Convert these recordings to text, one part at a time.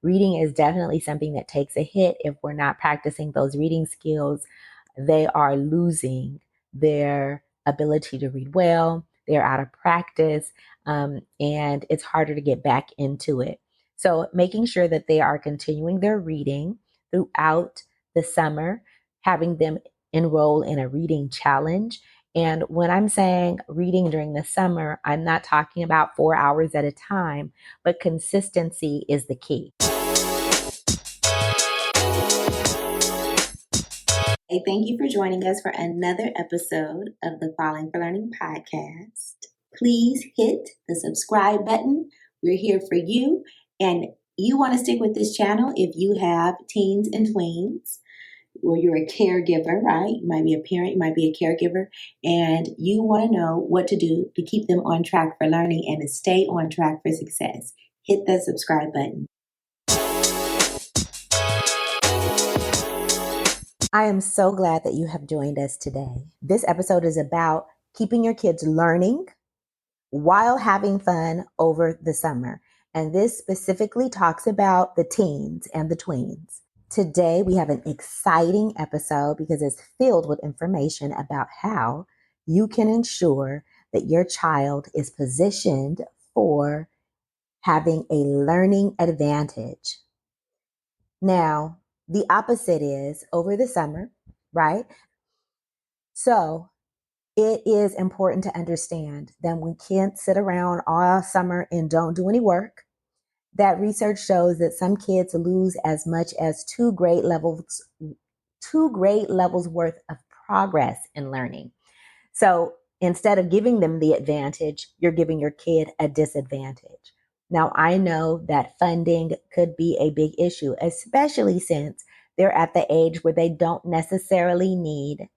reading is definitely something that takes a hit if we're not practicing those reading skills. They are losing their ability to read well. They're out of practice, and it's harder to get back into it. So making sure that they are continuing their reading throughout the summer, having them enroll in a reading challenge. And when I'm saying reading during the summer, I'm not talking about 4 hours at a time, but consistency is the key. Hey, thank you for joining us for another episode of the Falling for Learning podcast. Please hit the subscribe button. We're here for you. And you want to stick with this channel if you have teens and tweens, or you're a caregiver, right? You might be a parent, you might be a caregiver, and you want to know what to do to keep them on track for learning and to stay on track for success. Hit the subscribe button. I am so glad that you have joined us today. This episode is about keeping your kids learning while having fun over the summer. And this specifically talks about the teens and the tweens. Today, we have an exciting episode because it's filled with information about how you can ensure that your child is positioned for having a learning advantage. Now, the opposite is over the summer, right? So it is important to understand that we can't sit around all summer and don't do any work. That research shows that some kids lose as much as two grade levels worth of progress in learning. So instead of giving them the advantage, you're giving your kid a disadvantage. Now, I know that funding could be a big issue, especially since they're at the age where they don't necessarily need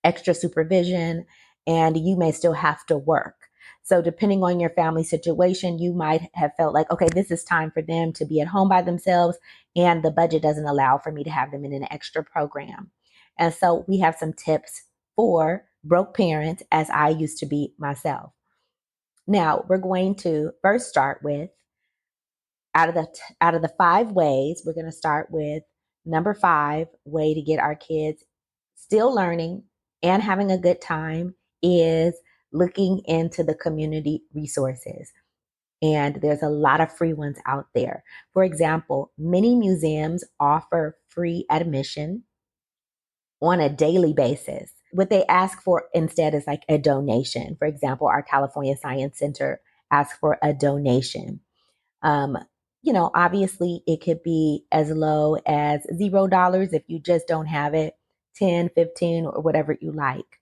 extra supervision and you may still have to work. So depending on your family situation, you might have felt like, okay, this is time for them to be at home by themselves and the budget doesn't allow for me to have them in an extra program. And so we have some tips for broke parents, as I used to be myself. Now, we're going to first start with, out of the 5 ways, we're going to start with number 5 way to get our kids still learning and having a good time is looking into the community resources. And there's a lot of free ones out there. For example, many museums offer free admission on a daily basis. What they ask for instead is like a donation. For example, our California Science Center asks for a donation. Obviously it could be as low as $0 if you just don't have it, 10, 15, or whatever you like.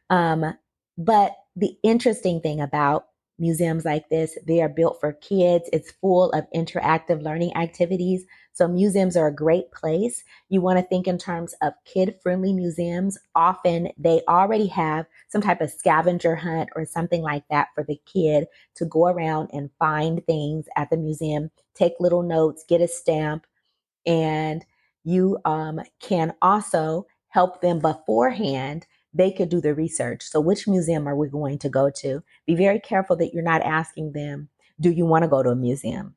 But the interesting thing about museums like this, they are built for kids. It's full of interactive learning activities. So museums are a great place. You want to think in terms of kid-friendly museums. Often they already have some type of scavenger hunt or something like that for the kid to go around and find things at the museum, take little notes, get a stamp, and you can also help them beforehand. They could do the research. So which museum are we going to go to? Be very careful that you're not asking them, do you want to go to a museum?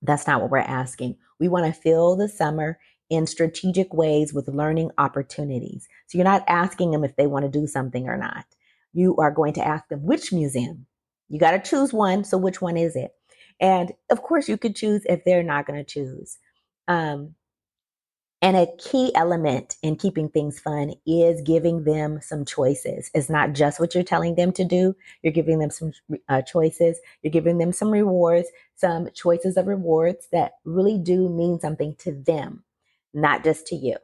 That's not what we're asking. We want to fill the summer in strategic ways with learning opportunities. So you're not asking them if they want to do something or not. You are going to ask them which museum. You got to choose one. So which one is it? And of course you could choose if they're not going to choose. And a key element in keeping things fun is giving them some choices. It's not just what you're telling them to do. You're giving them some choices. You're giving them some rewards, some choices of rewards that really do mean something to them, not just to you.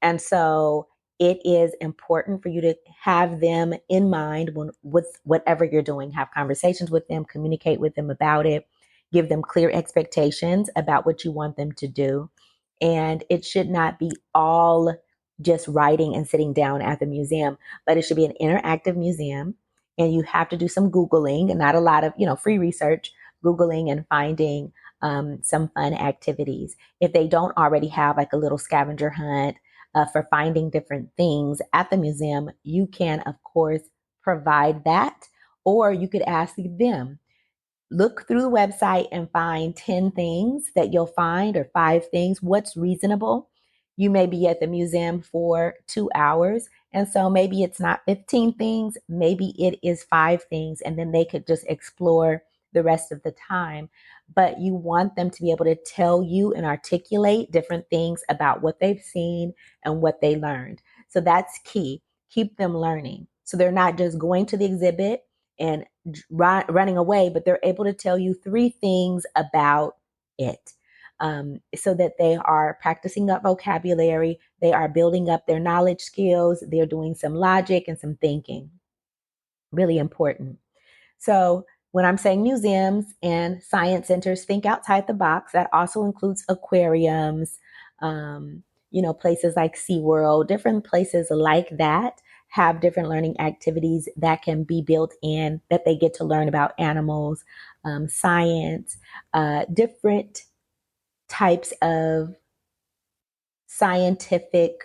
And so it is important for you to have them in mind with whatever you're doing. Have conversations with them, communicate with them about it, give them clear expectations about what you want them to do. And it should not be all just writing and sitting down at the museum, but it should be an interactive museum. And you have to do some Googling and not a lot of, free research, Googling and finding some fun activities. If they don't already have like a little scavenger hunt for finding different things at the museum, you can, of course, provide that. Or you could ask them, look through the website and find 10 things that you'll find, or 5 things. What's reasonable? You may be at the museum for 2 hours. And so maybe it's not 15 things, maybe it is 5 things, and then they could just explore the rest of the time. But you want them to be able to tell you and articulate different things about what they've seen and what they learned. So that's key. Keep them learning. So they're not just going to the exhibit and running away, but they're able to tell you 3 things about it. So that they are practicing up vocabulary, they are building up their knowledge skills, they're doing some logic and some thinking. Really important. So when I'm saying museums and science centers, think outside the box. That also includes aquariums, places like SeaWorld, different places like that have different learning activities that can be built in, that they get to learn about animals, science, different types of scientific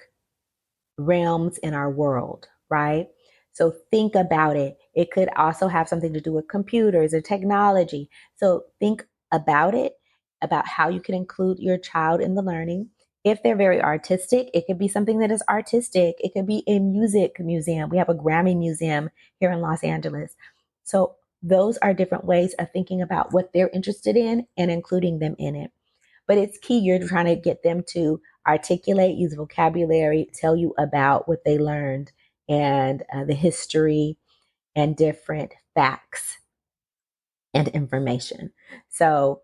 realms in our world, right? So think about it. It could also have something to do with computers or technology. So think about it, about how you can include your child in the learning. If they're very artistic, it could be something that is artistic. It could be a music museum. We have a Grammy museum here in Los Angeles. So those are different ways of thinking about what they're interested in and including them in it. But it's key. You're trying to get them to articulate, use vocabulary, tell you about what they learned and the history and different facts and information. So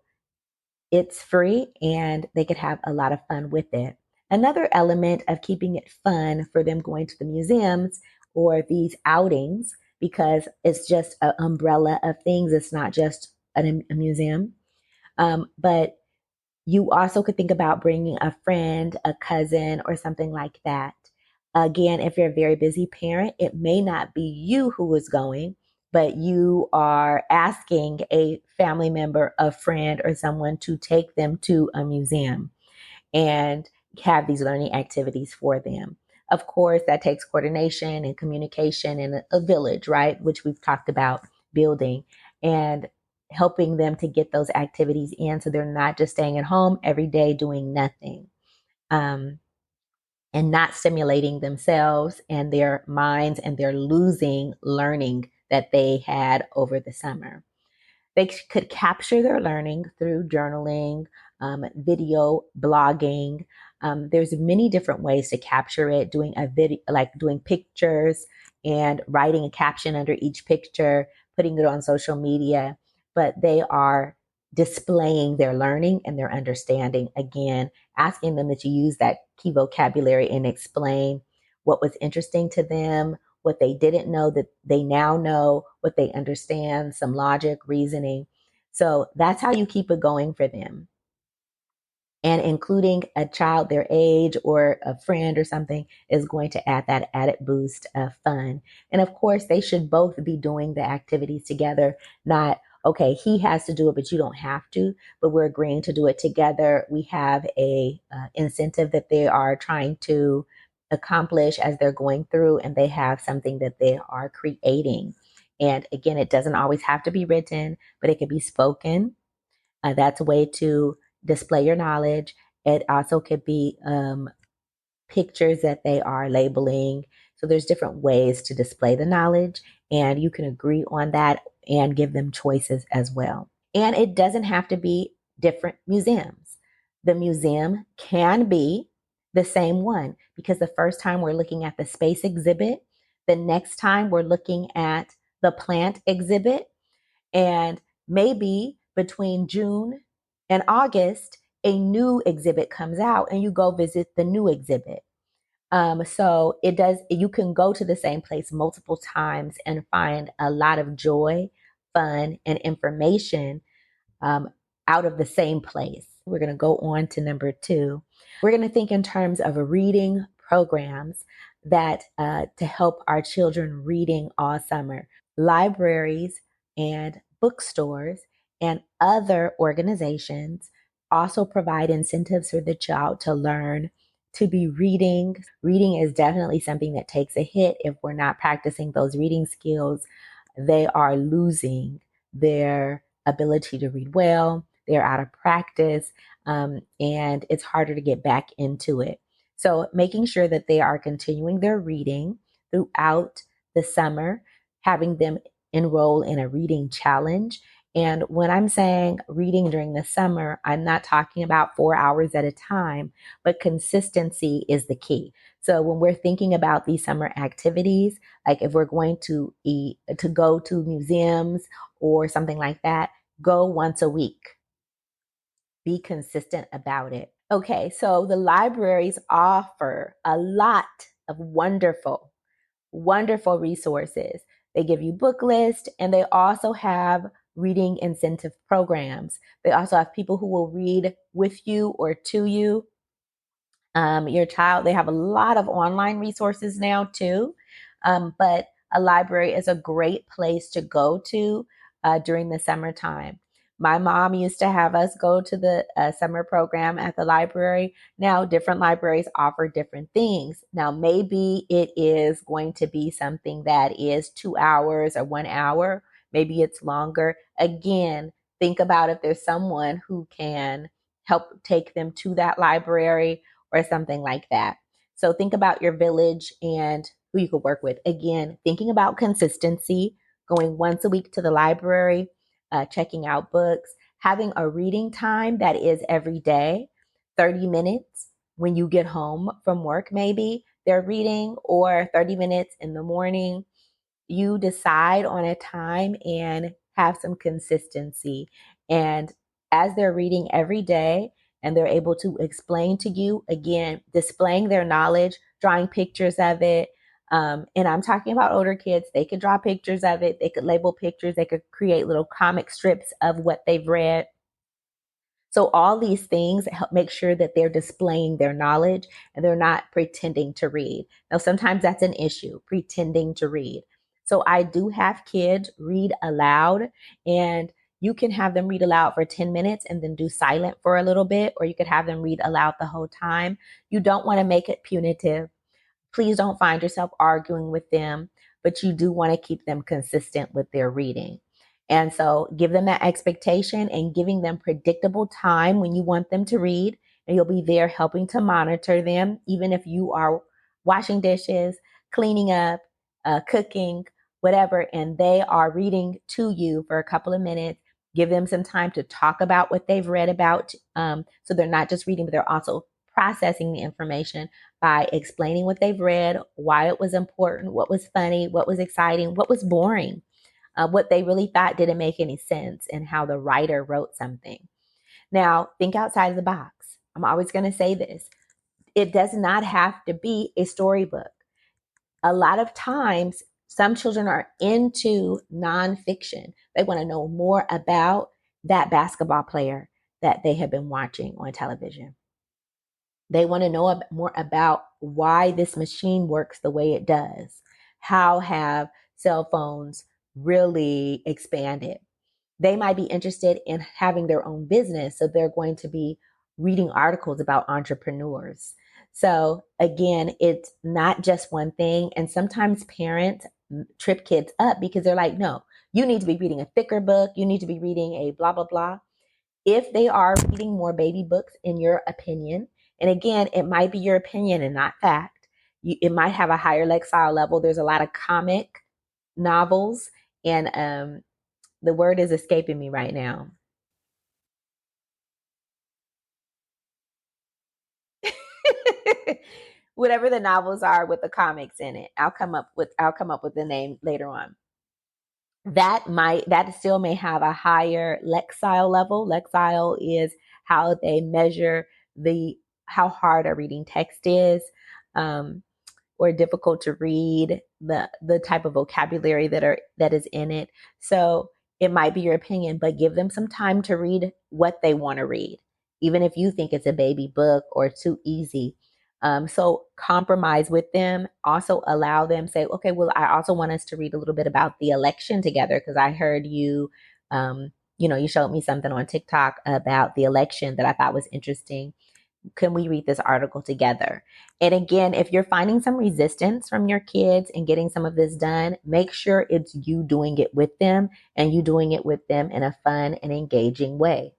it's free and they could have a lot of fun with it. Another element of keeping it fun for them going to the museums or these outings, because it's just an umbrella of things, it's not just a museum, but you also could think about bringing a friend, a cousin, or something like that. Again, if you're a very busy parent, it may not be you who is going, but you are asking a family member, a friend, or someone to take them to a museum and have these learning activities for them. Of course, that takes coordination and communication in a village, right? Which we've talked about building and helping them to get those activities in so they're not just staying at home every day doing nothing, um, and not stimulating themselves and their minds, and they're losing learning that they had over the summer. They could capture their learning through journaling, video, blogging. There's many different ways to capture it, doing a video, like doing pictures and writing a caption under each picture, putting it on social media, but they are displaying their learning and their understanding. Again, asking them that you use that key vocabulary and explain what was interesting to them, what they didn't know that they now know, what they understand, some logic, reasoning. So that's how you keep it going for them. And including a child their age or a friend or something is going to add that added boost of fun. And of course, they should both be doing the activities together, not, okay, he has to do it, but you don't have to, but we're agreeing to do it together. We have a incentive that they are trying to accomplish as they're going through, and they have something that they are creating. And again, it doesn't always have to be written, but it could be spoken. That's a way to display your knowledge. It also could be pictures that they are labeling. So there's different ways to display the knowledge, and you can agree on that and give them choices as well. And it doesn't have to be different museums. The museum can be the same one, because the first time we're looking at the space exhibit, the next time we're looking at the plant exhibit, and maybe between June and August, a new exhibit comes out and you go visit the new exhibit. So you can go to the same place multiple times and find a lot of joy, fun, and information um, out of the same place. We're going to go on to number 2. We're going to think in terms of reading programs that to help our children reading all summer. Libraries and bookstores and other organizations also provide incentives for the child to learn to be reading. Reading is definitely something that takes a hit if we're not practicing those reading skills. They are losing their ability to read well, they're out of practice, and it's harder to get back into it. So, making sure that they are continuing their reading throughout the summer, having them enroll in a reading challenge. And when I'm saying reading during the summer, I'm not talking about 4 hours at a time, but consistency is the key. So when we're thinking about these summer activities, like if we're going to go to museums or something like that, go once a week. Be consistent about it. Okay, so the libraries offer a lot of wonderful resources. They give you book lists, and they also have reading incentive programs. They also have people who will read with you or to you, your child. They have a lot of online resources now too, but a library is a great place to go to during the summertime. My mom used to have us go to the summer program at the library. Now, different libraries offer different things. Now, maybe it is going to be something that is 2 hours or 1 hour. Maybe it's longer. Again, think about if there's someone who can help take them to that library or something like that. So think about your village and who you could work with. Again, thinking about consistency, going once a week to the library, checking out books, having a reading time that is every day, 30 minutes when you get home from work, maybe they're reading, or 30 minutes in the morning. You decide on a time and have some consistency. And as they're reading every day and they're able to explain to you, again, displaying their knowledge, drawing pictures of it. And I'm talking about older kids. They could draw pictures of it. They could label pictures. They could create little comic strips of what they've read. So all these things help make sure that they're displaying their knowledge and they're not pretending to read. Now, sometimes that's an issue, pretending to read. So I do have kids read aloud, and you can have them read aloud for 10 minutes and then do silent for a little bit, or you could have them read aloud the whole time. You don't want to make it punitive. Please don't find yourself arguing with them, but you do want to keep them consistent with their reading. And so give them that expectation and giving them predictable time when you want them to read. And you'll be there helping to monitor them, even if you are washing dishes, cleaning up, cooking, whatever, and they are reading to you for a couple of minutes. Give them some time to talk about what they've read about. So they're not just reading, but they're also processing the information by explaining what they've read, why it was important, what was funny, what was exciting, what was boring, what they really thought didn't make any sense, and how the writer wrote something. Now, think outside of the box. I'm always going to say this. It does not have to be a storybook. A lot of times, some children are into nonfiction. They want to know more about that basketball player that they have been watching on television. They want to know more about why this machine works the way it does. How have cell phones really expanded? They might be interested in having their own business, so they're going to be reading articles about entrepreneurs. So again, it's not just one thing. And sometimes parents trip kids up because they're like, no, you need to be reading a thicker book. You need to be reading a blah, blah, blah. If they are reading more baby books, in your opinion, and again, it might be your opinion and not fact, it might have a higher lexile level. There's a lot of comic novels, and the word is escaping me right now. Whatever the novels are with the comics in it, I'll come up with the name later on. That still may have a higher lexile level. Lexile is how they measure the how hard a reading text is, or difficult to read, the type of vocabulary that is in it. So it might be your opinion, but give them some time to read what they want to read, even if you think it's a baby book or too easy. So compromise with them. Also allow them, say, okay, well, I also want us to read a little bit about the election together because I heard you, you showed me something on TikTok about the election that I thought was interesting. can we read this article together? And again, if you're finding some resistance from your kids and getting some of this done, make sure it's you doing it with them and you doing it with them in a fun and engaging way.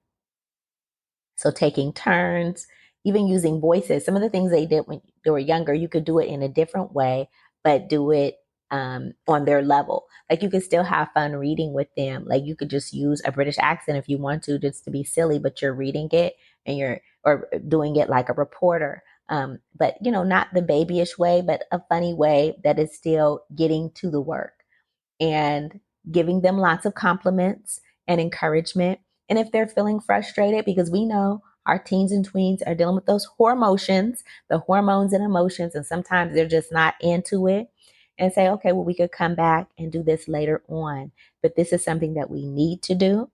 So taking turns, even using voices. Some of the things they did when they were younger, you could do it in a different way, but do it on their level. Like you could still have fun reading with them. Like you could just use a British accent if you want to, just to be silly, but you're reading it and you're or doing it like a reporter. But not the babyish way, but a funny way that is still getting to the work and giving them lots of compliments and encouragement. And if they're feeling frustrated, because we know our teens and tweens are dealing with those hormones, the hormones and emotions, and sometimes they're just not into it, and say, okay, well, we could come back and do this later on. But this is something that we need to do.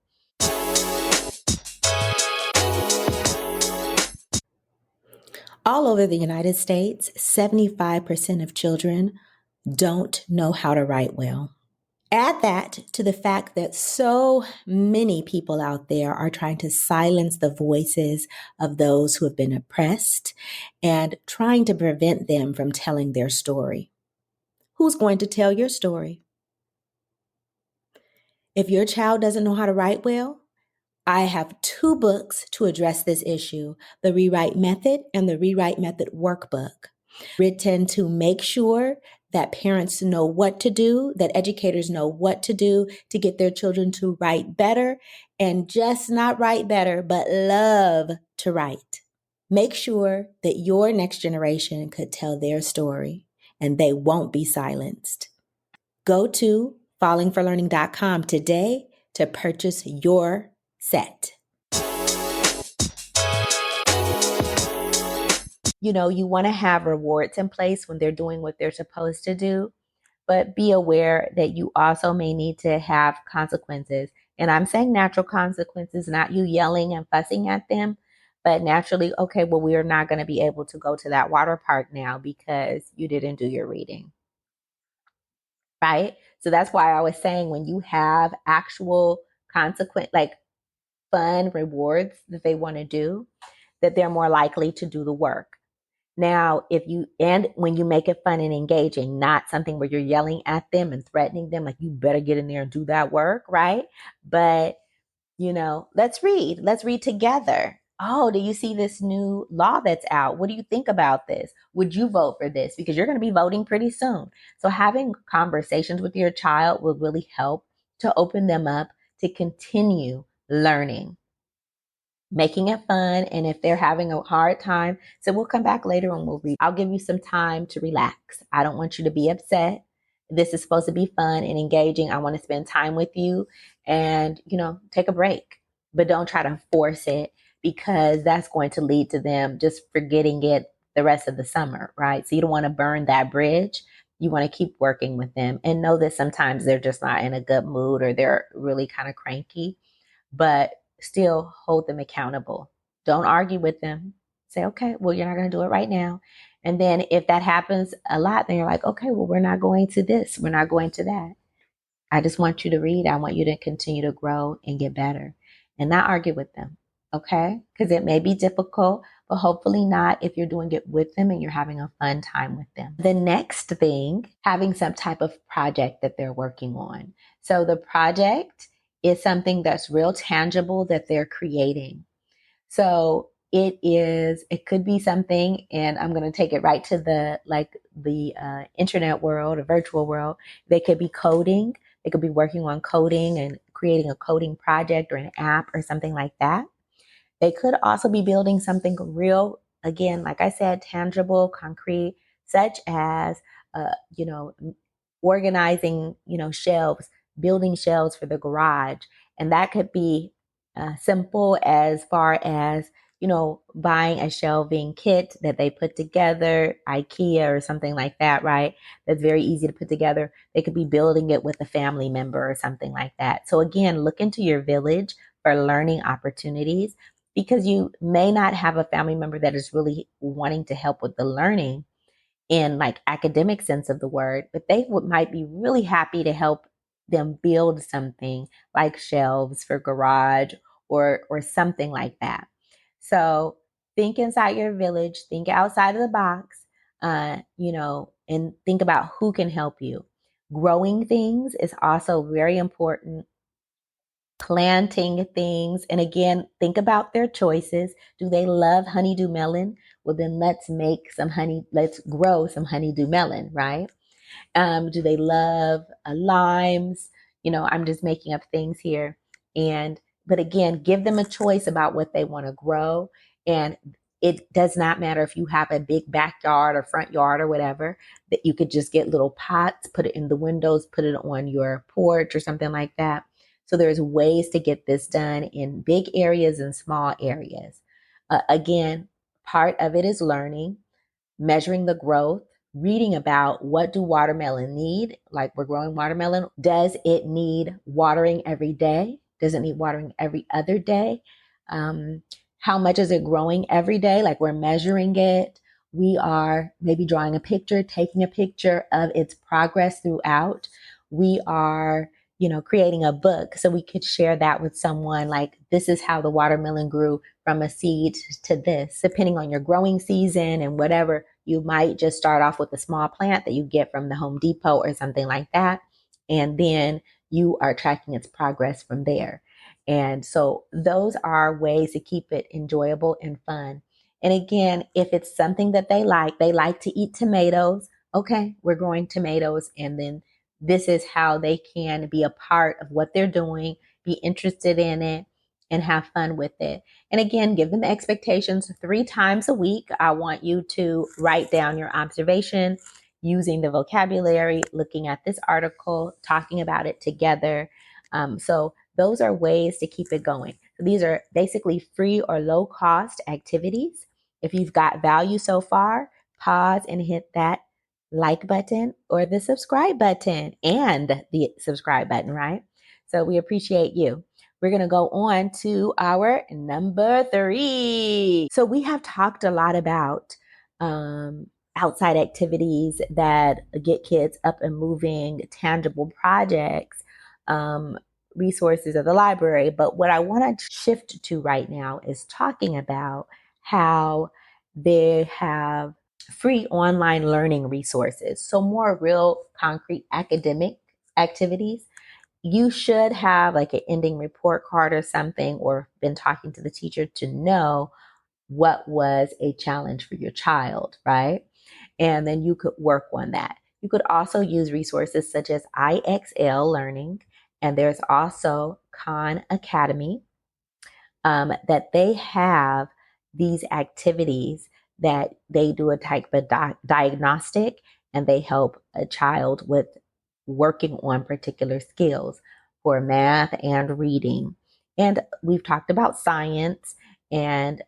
All over the United States, 75% of children don't know how to write well. Add that to the fact that so many people out there are trying to silence the voices of those who have been oppressed and trying to prevent them from telling their story. Who's going to tell your story? If your child doesn't know how to write well, I have 2 books to address this issue, The Rewrite Method and The Rewrite Method Workbook, written to make sure that parents know what to do, that educators know what to do to get their children to write better, and just not write better, but love to write. Make sure that your next generation could tell their story and they won't be silenced. Go to fallingforlearning.com today to purchase your set. You want to have rewards in place when they're doing what they're supposed to do, but be aware that you also may need to have consequences. And I'm saying natural consequences, not you yelling and fussing at them, but naturally, okay, well, we are not going to be able to go to that water park now because you didn't do your reading. Right? So that's why I was saying when you have actual consequent, like fun rewards that they want to do, that they're more likely to do the work. Now, and when you make it fun and engaging, not something where you're yelling at them and threatening them, like you better get in there and do that work, right? But, let's read. Let's read together. Oh, do you see this new law that's out? What do you think about this? Would you vote for this? Because you're going to be voting pretty soon. So having conversations with your child will really help to open them up to continue learning, making it fun. And if they're having a hard time, so we'll come back later and we'll read. I'll give you some time to relax. I don't want you to be upset. This is supposed to be fun and engaging. I want to spend time with you and, take a break, but don't try to force it because that's going to lead to them just forgetting it the rest of the summer, right? So you don't want to burn that bridge. You want to keep working with them and know that sometimes they're just not in a good mood or they're really kind of cranky, but still hold them accountable. Don't argue with them. Say, okay, well, you're not going to do it right now. And then if that happens a lot, then you're like, okay, well, we're not going to this. We're not going to that. I just want you to read. I want you to continue to grow and get better and not argue with them. Okay. Because it may be difficult, but hopefully not if you're doing it with them and you're having a fun time with them. The next thing, having some type of project that they're working on. So the project is something that's real tangible that they're creating. So it could be something, and I'm going to take it right to the internet world, a virtual world. They could be coding. They could be working on coding and creating a coding project or an app or something like that. They could also be building something real, again, like I said, tangible, concrete, such as, organizing, shelves, building shelves for the garage. And that could be simple as far as, buying a shelving kit that they put together, IKEA or something like that, right? That's very easy to put together. They could be building it with a family member or something like that. So again, look into your village for learning opportunities because you may not have a family member that is really wanting to help with the learning in like academic sense of the word, but they might be really happy to help them build something like shelves for garage or something like that. So think inside your village, think outside of the box, and think about who can help you. Growing things is also very important. Planting things. And again, think about their choices. Do they love honeydew melon? Well, then let's grow some honeydew melon, right? Do they love limes? I'm just making up things here. But again, give them a choice about what they want to grow. And it does not matter if you have a big backyard or front yard or whatever, that you could just get little pots, put it in the windows, put it on your porch or something like that. So there's ways to get this done in big areas and small areas. Again, part of it is learning, measuring the growth, reading about what do watermelon need, like we're growing watermelon. Does it need watering every day? Does it need watering every other day? How much is it growing every day? Like we're measuring it. We are maybe drawing a picture, taking a picture of its progress throughout. We are, creating a book so we could share that with someone, like this is how the watermelon grew from a seed to this. Depending on your growing season and whatever, you might just start off with a small plant that you get from the Home Depot or something like that. And then you are tracking its progress from there. And so those are ways to keep it enjoyable and fun. And again, if it's something that they like to eat tomatoes. Okay, we're growing tomatoes. And then this is how they can be a part of what they're doing, be interested in it, and have fun with it. And again, give them expectations 3 times a week. I want you to write down your observation using the vocabulary, looking at this article, talking about it together. So those are ways to keep it going. So these are basically free or low cost activities. If you've got value so far, pause and hit that like button or the subscribe button and the subscribe button, right? So we appreciate you. We're going to go on to our number 3. So we have talked a lot about outside activities that get kids up and moving, tangible projects, resources of the library. But what I want to shift to right now is talking about how they have free online learning resources. So more real concrete academic activities. You should have like an ending report card or something, or been talking to the teacher to know what was a challenge for your child, right? And then you could work on that. You could also use resources such as IXL Learning, and there's also Khan Academy, that they have these activities that they do a type of diagnostic, and they help a child with working on particular skills for math and reading. And we've talked about science and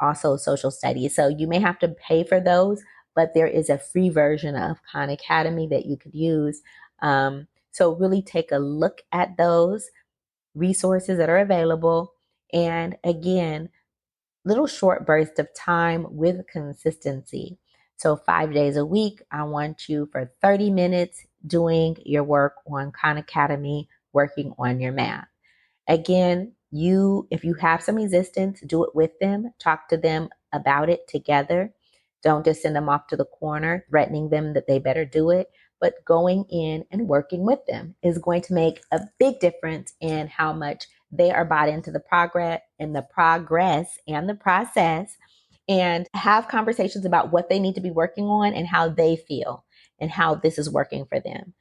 also social studies. So you may have to pay for those, but there is a free version of Khan Academy that you could use. So really take a look at those resources that are available. And again, little short bursts of time with consistency. So 5 days a week, I want you for 30 minutes doing your work on Khan Academy, working on your math. Again, if you have some resistance, do it with them, talk to them about it together. Don't just send them off to the corner, threatening them that they better do it, but going in and working with them is going to make a big difference in how much they are bought into the progress and the process, and have conversations about what they need to be working on and how they feel and how this is working for them.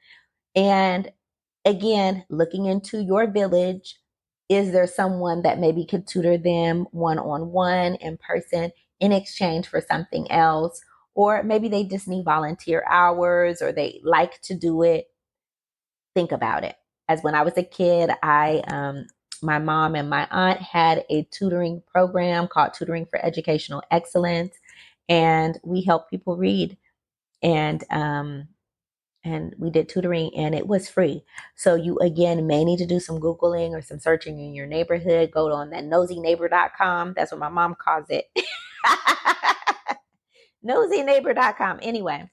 And again, looking into your village, is there someone that maybe could tutor them one-on-one in person in exchange for something else? Or maybe they just need volunteer hours or they like to do it. Think about it. As when I was a kid, my mom and my aunt had a tutoring program called Tutoring for Educational Excellence, and we helped people read. And we did tutoring, and it was free. So you again may need to do some Googling or some searching in your neighborhood. Go on that nosyneighbor.com. That's what my mom calls it. Nosyneighbor.com. Anyway,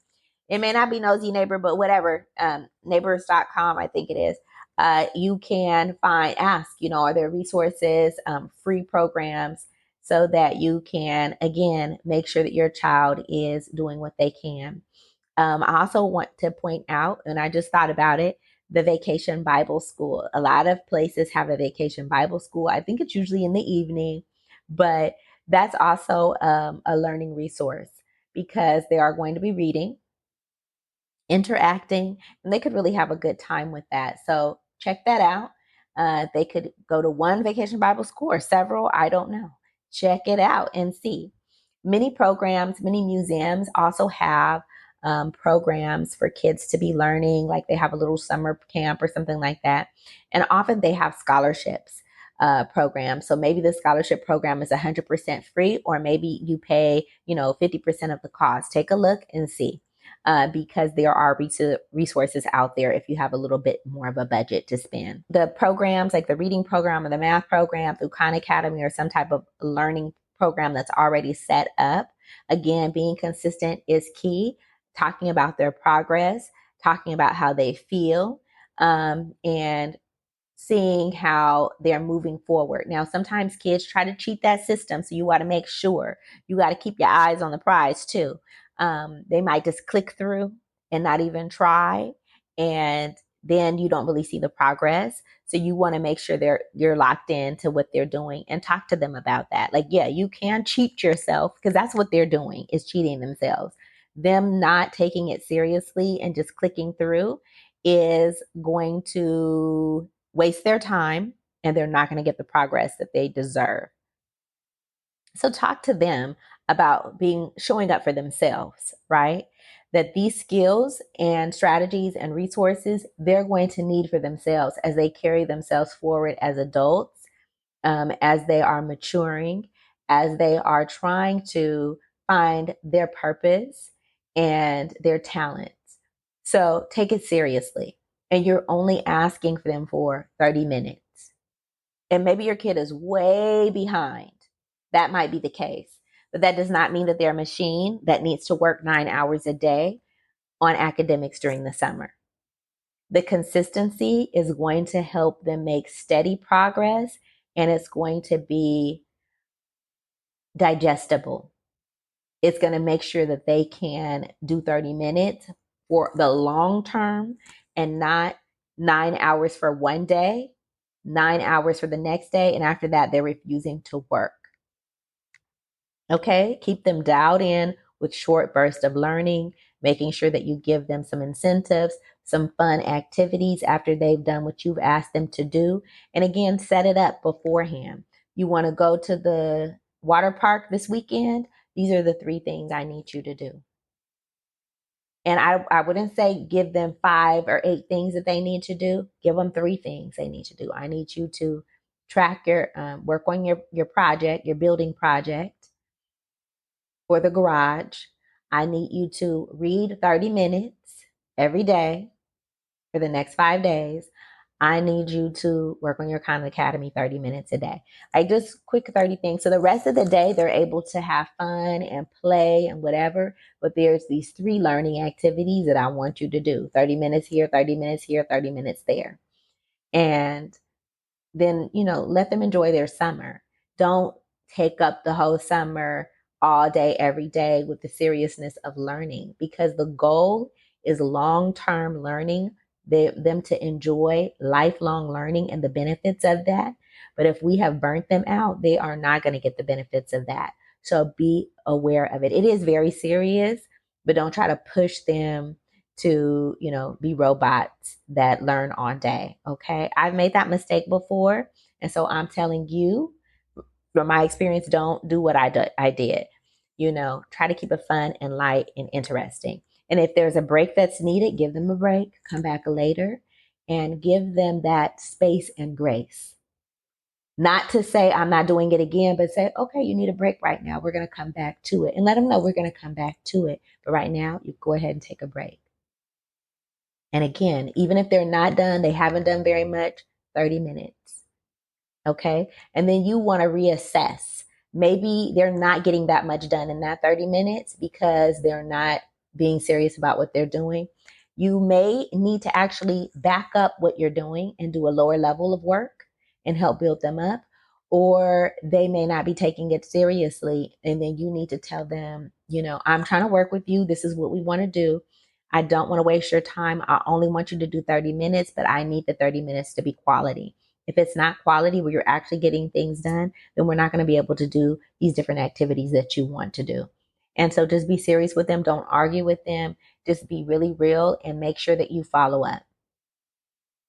it may not be nosy neighbor, but whatever. Neighbors.com, I think it is. You can ask, are there resources, free programs, so that you can, again, make sure that your child is doing what they can. I also want to point out, and I just thought about it, the vacation Bible school. A lot of places have a vacation Bible school. I think it's usually in the evening, but that's also a learning resource because they are going to be reading, interacting, and they could really have a good time with that. So check that out. They could go to one vacation Bible school or several. I don't know. Check it out and see. Many programs, many museums also have programs for kids to be learning, like they have a little summer camp or something like that. And often they have scholarships program. So maybe the scholarship program is 100% free, or maybe you pay, 50% of the cost. Take a look and see. Because there are resources out there if you have a little bit more of a budget to spend. The programs like the reading program or the math program through Khan Academy or some type of learning program that's already set up. Again, being consistent is key. Talking about their progress, talking about how they feel, and seeing how they're moving forward. Now, sometimes kids try to cheat that system, so you got to make sure you got to keep your eyes on the prize too. They might just click through and not even try, and then you don't really see the progress. So you want to make sure you're locked into what they're doing and talk to them about that. Like, yeah, you can cheat yourself because that's what they're doing is cheating themselves. Them not taking it seriously and just clicking through is going to waste their time and they're not going to get the progress that they deserve. So talk to them about showing up for themselves, right? That these skills and strategies and resources they're going to need for themselves as they carry themselves forward as adults, as they are maturing, as they are trying to find their purpose and their talents. So take it seriously. And you're only asking for them for 30 minutes. And maybe your kid is way behind. That might be the case. But that does not mean that they're a machine that needs to work 9 hours a day on academics during the summer. The consistency is going to help them make steady progress, and it's going to be digestible. It's going to make sure that they can do 30 minutes for the long term and not 9 hours for one day, 9 hours for the next day. And after that, they're refusing to work. Okay, keep them dialed in with short bursts of learning, making sure that you give them some incentives, some fun activities after they've done what you've asked them to do. And again, set it up beforehand. You want to go to the water park this weekend? These are the 3 things I need you to do. And I wouldn't say give them 5 or 8 things that they need to do. Give them 3 things they need to do. I need you to track work on your project, your building project for the garage. I need you to read 30 minutes every day for the next 5 days. I need you to work on your Khan Academy 30 minutes a day. Like just quick 30 things. So the rest of the day, they're able to have fun and play and whatever. But there's these 3 learning activities that I want you to do 30 minutes here, 30 minutes here, 30 minutes there. And then, let them enjoy their summer. Don't take up the whole summer all day, every day with the seriousness of learning, because the goal is long-term learning, them to enjoy lifelong learning and the benefits of that. But if we have burnt them out, they are not going to get the benefits of that. So be aware of it. It is very serious, but don't try to push them to, be robots that learn all day. Okay. I've made that mistake before. And so I'm telling you from my experience, don't do what I did. Try to keep it fun and light and interesting. And if there's a break that's needed, give them a break, come back later and give them that space and grace. Not to say I'm not doing it again, but say, okay, you need a break right now. We're going to come back to it and let them know we're going to come back to it. But right now, you go ahead and take a break. And again, even if they're not done, they haven't done very much, 30 minutes. Okay. And then you want to reassess. Maybe they're not getting that much done in that 30 minutes because they're not being serious about what they're doing. You may need to actually back up what you're doing and do a lower level of work and help build them up. or they may not be taking it seriously. And then you need to tell them, I'm trying to work with you. This is what we want to do. I don't want to waste your time. I only want you to do 30 minutes, but I need the 30 minutes to be quality. If it's not quality where you're actually getting things done, then we're not going to be able to do these different activities that you want to do. And so just be serious with them. Don't argue with them. Just be really real and make sure that you follow up.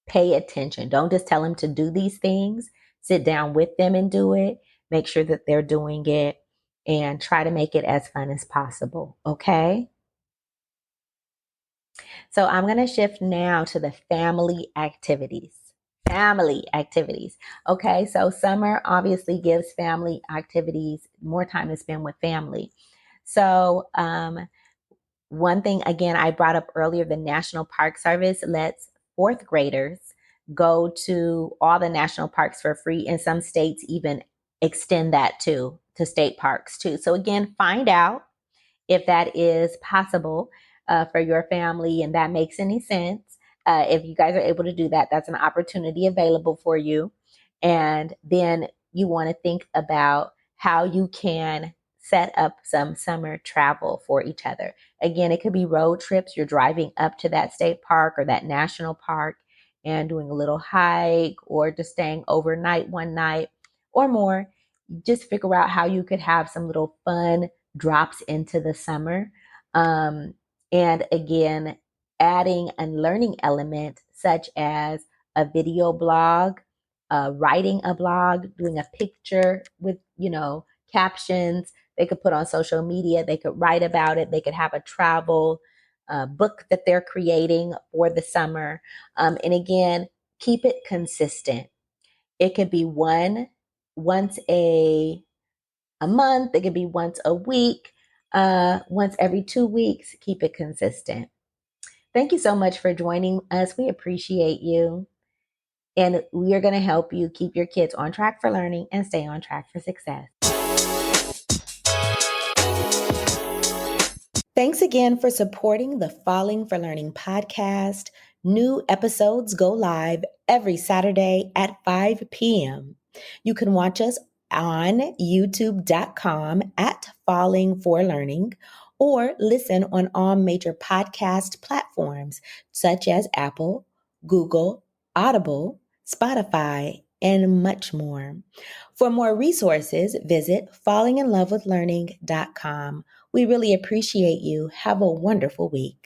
Pay attention. Don't just tell them to do these things. Sit down with them and do it. Make sure that they're doing it and try to make it as fun as possible. Okay. So I'm going to shift now to the family activities. Family activities. Okay. So summer obviously gives family activities more time to spend with family. So, one thing, again, I brought up earlier, the National Park Service lets fourth graders go to all the national parks for free. And some states even extend that to state parks too. So again, find out if that is possible for your family and that makes any sense. If you guys are able to do that, that's an opportunity available for you. And then you want to think about how you can set up some summer travel for each other. Again, it could be road trips. You're driving up to that state park or that national park and doing a little hike or just staying overnight one night or more. Just figure out how you could have some little fun drops into the summer. And again, adding a learning element such as a video blog, writing a blog, doing a picture with, captions they could put on social media. They could write about it. They could have a travel book that they're creating for the summer. And again, keep it consistent. It could be once a month. It could be once a week, once every 2 weeks. Keep it consistent. Thank you so much for joining us. We appreciate you. And we are going to help you keep your kids on track for learning and stay on track for success. Thanks again for supporting the Falling for Learning podcast. New episodes go live every Saturday at 5 p.m. You can watch us on youtube.com at Falling for Learning or listen on all major podcast platforms such as Apple, Google, Audible, Spotify, and much more. For more resources, visit fallinginlovewithlearning.com. We really appreciate you. Have a wonderful week.